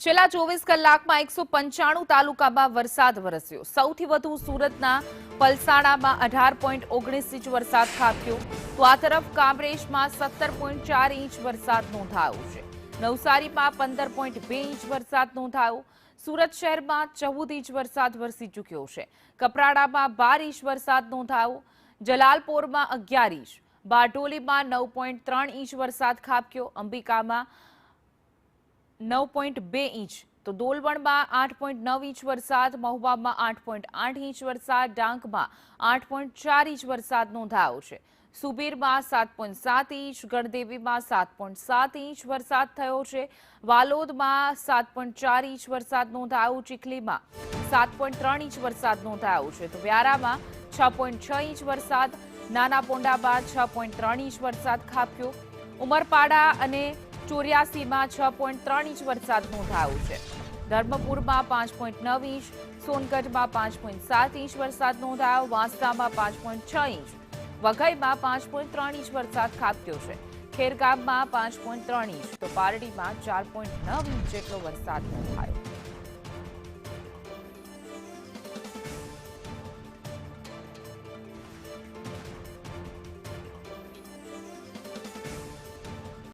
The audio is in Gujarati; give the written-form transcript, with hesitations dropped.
છેલ્લા 24 કલાકમાં 195 તાલુકામાં વરસાદ વરસ્યો। સૌથી વધુ સુરતના પલસાણામાં 18.19 ઇંચ વરસાદ ખાબક્યો, તો આ તરફ કામરેજમાં 17.4 ઇંચ વરસાદ નોંધાયો છે। નવસારીમાં 15.2 ઇંચ વરસાદ નોંધાયો। સુરત શહેરમાં 14 ઇંચ વરસાદ વરસી ચૂક્યો છે। કપરાડામાં 12 ઇંચ વરસાદ નોંધાયો। જલાલપોરમાં 11 ઇંચ, બારડોલીમાં 9.3 ઇંચ વરસાદ ખાબક્યો। અંબિકામાં 9.2 ઇંચ, તો ડોલવણમાં 8.9 ઇંચ વરસાદ, મહુવામાં 8.8 ઇંચ વરસાદ, ડાંગમાં 8.4 ઇંચ વરસાદ નોંધાયો છે। સુબીરમાં 7.7 ઇંચ, ગણદેવીમાં 7.7 ઇંચ વરસાદ થયો છે। વાલોદમાં 7.4 ઇંચ વરસાદ નોંધાયો, ચીખલીમાં 7.3 ઇંચ વરસાદ નોંધાયો છે, તો વ્યારામાં 6.6 ઇંચ વરસાદ, નાના પોંડામાં 6.3 ઇંચ વરસાદ ખાબક્યો। ઉમરપાડા અને ચોર્યાસીમાં 6.3 ઇંચ વરસાદ નોંધાયો છે। ધર્મપુરમાં 5.9 ઇંચ, સોનગઢમાં 5.7 ઇંચ વરસાદ નોંધાયો, વાંસદામાં 5.6 ઇંચ, વઘઈમાં 5.3 ઇંચ વરસાદ ખાબક્યો છે। ખેરગામમાં 5.3 ઇંચ, તો પારડીમાં 4.9 ઇંચ જેટલો વરસાદ નોંધાયો।